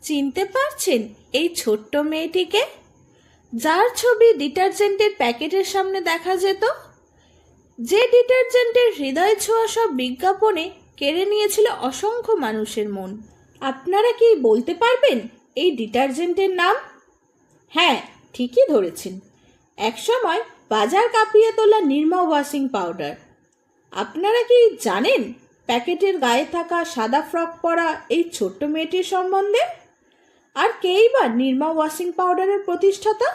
চিনতে পারছেন এই ছোট্ট মেয়েটিকে, যার ছবি ডিটারজেন্টের প্যাকেটের সামনে দেখা যেত? যে ডিটারজেন্টের হৃদয় ছোঁয়া সব বিজ্ঞাপনে কেড়ে নিয়েছিল অসংখ্য মানুষের মন। আপনারা কি বলতে পারবেন এই ডিটারজেন্টের নাম? হ্যাঁ, ঠিকই ধরেছেন, একসময় বাজার কাঁপিয়ে তোলা নির্মা ওয়াশিং পাউডার। আপনারা কি জানেন প্যাকেটের গায়ে থাকা সাদা ফ্রক পরা এই ছোট্ট মেয়েটির সম্বন্ধে? আর কেই বা নির্মা ওয়াশিং পাউডারের প্রতিষ্ঠাতা?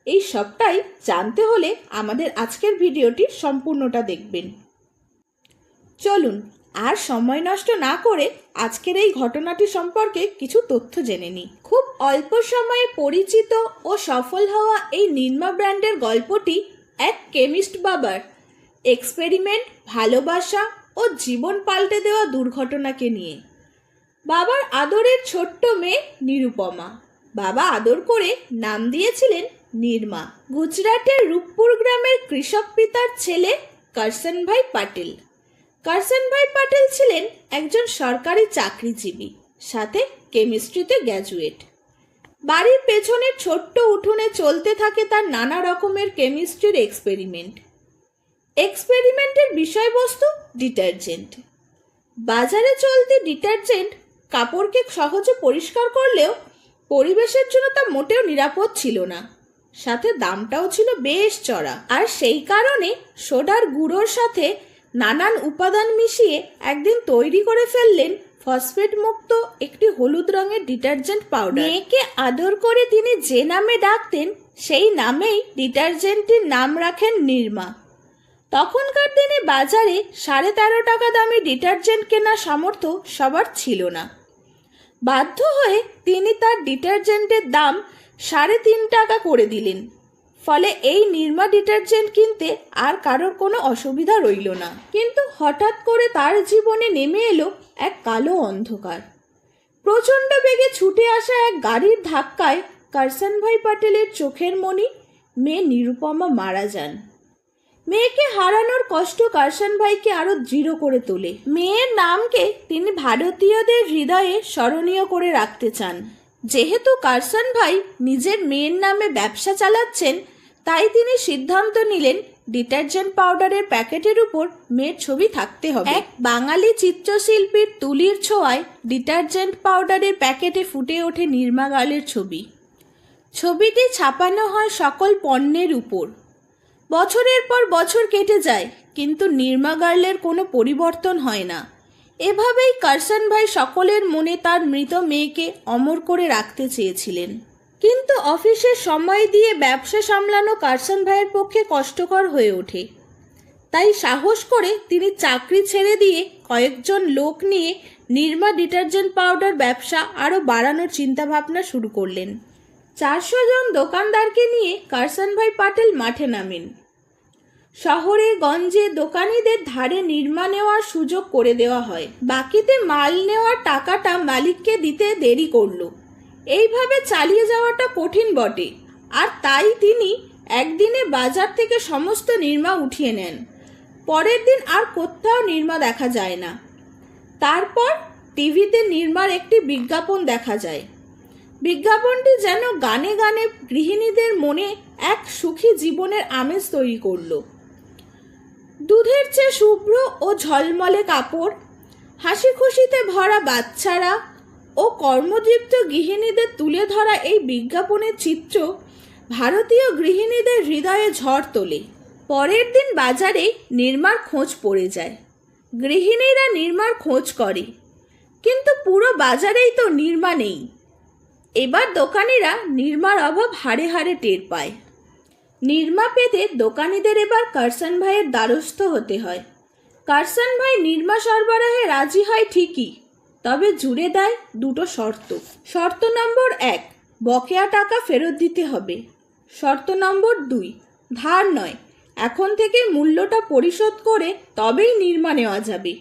এই সবটাই জানতে হলে আমাদের আজকের ভিডিওটির সম্পূর্ণটা দেখবেন। চলুন আর সময় নষ্ট না করে আজকের এই ঘটনাটি সম্পর্কে কিছু তথ্য জেনে নিই। খুব অল্প সময়ে পরিচিত ও সফল হওয়া এই নির্মা ব্র্যান্ডের গল্পটি এক কেমিস্ট বাবার এক্সপেরিমেন্ট, ভালোবাসা ও জীবন পাল্টে দেওয়া দুর্ঘটনাকে নিয়ে। বাবার আদরের ছোট্ট মেয়ে নিরুপমা। বাবা আদর করে নাম দিয়েছিলেন নির্মা। গুজরাটের রূপপুর গ্রামের কৃষক পিতার ছেলে করসনভাই পাটেল। করসনভাই পাটেল ছিলেন একজন সরকারি চাকরিজীবী, সাথে কেমিস্ট্রিতে গ্র্যাজুয়েট। বাড়ির পেছনের ছোট্ট উঠোনে চলতে থাকে তার নানা রকমের কেমিস্ট্রির এক্সপেরিমেন্টের বিষয়বস্তু ডিটারজেন্ট। বাজারে চলতি ডিটারজেন্ট কাপড়কে সহজে পরিষ্কার করলেও পরিবেশের জন্য তা মোটেও নিরাপদ ছিল না, সাথে দামটাও ছিল বেশ চড়া। আর সেই কারণে সোডার গুঁড়োর সাথে নানান উপাদান মিশিয়ে একদিন তৈরি করে ফেললেন ফসফেট মুক্ত একটি হলুদ রঙের ডিটারজেন্ট পাউডার। মেয়েকে আদর করে তিনি যে নামে ডাকতেন সেই নামেই ডিটারজেন্টটির নাম রাখেন নির্মা। তখনকার দিনে বাজারে 13.5 টাকা দামি ডিটারজেন্ট কেনার সামর্থ্য সবার ছিল না। বাধ্য হয়ে তিনি তার ডিটারজেন্টের দাম 3.5 টাকা করে দিলেন। ফলে এই নির্মা ডিটারজেন্ট কিনতে আর কারোর কোনো অসুবিধা রইল না। কিন্তু হঠাৎ করে তার জীবনে নেমে এলো এক কালো অন্ধকার। প্রচণ্ড বেগে ছুটে আসা এক গাড়ির ধাক্কায় করসনভাই পাটেলের চোখের মণি মেয়ে নিরুপমা মারা যান। মেয়েকে হারানোর কষ্ট করসনভাইকে আরো দৃঢ় করে তোলে। মেয়ের নামকে তিনি ভারতীয়দের হৃদয়ে স্মরণীয় করে রাখতে চান। যেহেতু করসনভাই নিজের মেয়ের নামে ব্যবসা চালাচ্ছেন, তাই তিনি সিদ্ধান্ত নিলেন ডিটারজেন্ট পাউডারের প্যাকেটের উপর মেয়ের ছবি থাকতে হবে। এক বাঙালি চিত্রশিল্পীর তুলির ছোঁয়ায় ডিটারজেন্ট পাউডারের প্যাকেটে ফুটে ওঠে নির্মা গার্লের ছবি। ছবিটি ছাপানো হয় সকল পণ্যের উপর। বছরের পর বছর কেটে যায়, কিন্তু নির্মা গার্লের কোনো পরিবর্তন হয় না। এভাবেই করসনভাই সকলের মনে তার মৃত মেয়েকে অমর করে রাখতে চেয়েছিলেন। কিন্তু অফিসের সময় দিয়ে ব্যবসা সামলানো করসনভাইয়ের পক্ষে কষ্টকর হয়ে ওঠে। তাই সাহস করে তিনি চাকরি ছেড়ে দিয়ে কয়েকজন লোক নিয়ে নির্মা ডিটারজেন্ট পাউডার ব্যবসা আরও বাড়ানোর চিন্তাভাবনা শুরু করলেন। 400 জন দোকানদারকে নিয়ে করসনভাই পাটেল মাঠে নামেন। শহরে গঞ্জে দোকানিদের ধারে নির্মা নেওয়ার সুযোগ করে দেওয়া হয়। বাকিতে মাল নেওয়ার টাকাটা মালিককে দিতে দেরি করলো। এইভাবে চালিয়ে যাওয়াটা কঠিন বটে, আর তাই তিনি একদিনে বাজার থেকে সমস্ত নির্মা উঠিয়ে নেন। পরের দিন আর কোথাও নির্মা দেখা যায় না। তারপর টিভিতে নির্মার একটি বিজ্ঞাপন দেখা যায়। বিজ্ঞাপনটি যেন গানে গানে গৃহিণীদের মনে এক সুখী জীবনের আমেজ তৈরি করলো। দুধের চেয়ে শুভ্র ও ঝলমলে কাপড়, হাসি খুশিতে ভরা বাচ্চারা ও কর্মদীপ্ত গৃহিণীদের তুলে ধরা এই বিজ্ঞাপনের চিত্র ভারতীয় গৃহিণীদের হৃদয়ে ঝড় তোলে। পরের দিন বাজারে নির্মার খোঁজ পড়ে যায়। গৃহিণীরা নির্মার খোঁজ করে, কিন্তু পুরো বাজারেই তো নির্মা নেই। এবার দোকানিরা নির্মার অভাব হাড়ে হাড়ে টের পায়। নির্মা পেতে দোকানিদের এবার করসনভাইয়ের দ্বারস্থ হতে হয়। করসনভাই নির্মা সরবরাহে রাজি হয় ঠিকই, তবে জুড়ে দেয় দুটো শর্ত। শর্ত নম্বর 1, বকেয়া টাকা ফেরত দিতে হবে। শর্ত নম্বর 2, ধার নয়, এখন থেকে মূল্যটা পরিশোধ করে তবেই নির্মা নেওয়া যাবে।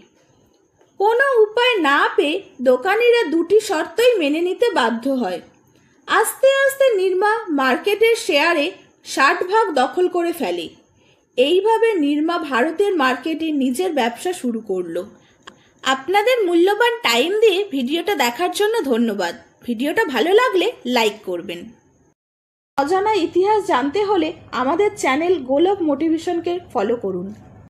কোনো উপায় না পেয়ে দোকানিরা দুটি শর্তই মেনে নিতে বাধ্য হয়। আস্তে আস্তে নির্মা মার্কেটের শেয়ারে 60% দখল করে ফেলে। এইভাবে নির্মা ভারতের মার্কেটে নিজের ব্যবসা শুরু করলো। আপনাদের মূল্যবান টাইম দিয়ে ভিডিওটা দেখার জন্য ধন্যবাদ। ভিডিওটা ভালো লাগলে লাইক করবেন। অজানা ইতিহাস জানতে হলে আমাদের চ্যানেল গোলক মোটিভেশনকে ফলো করুন।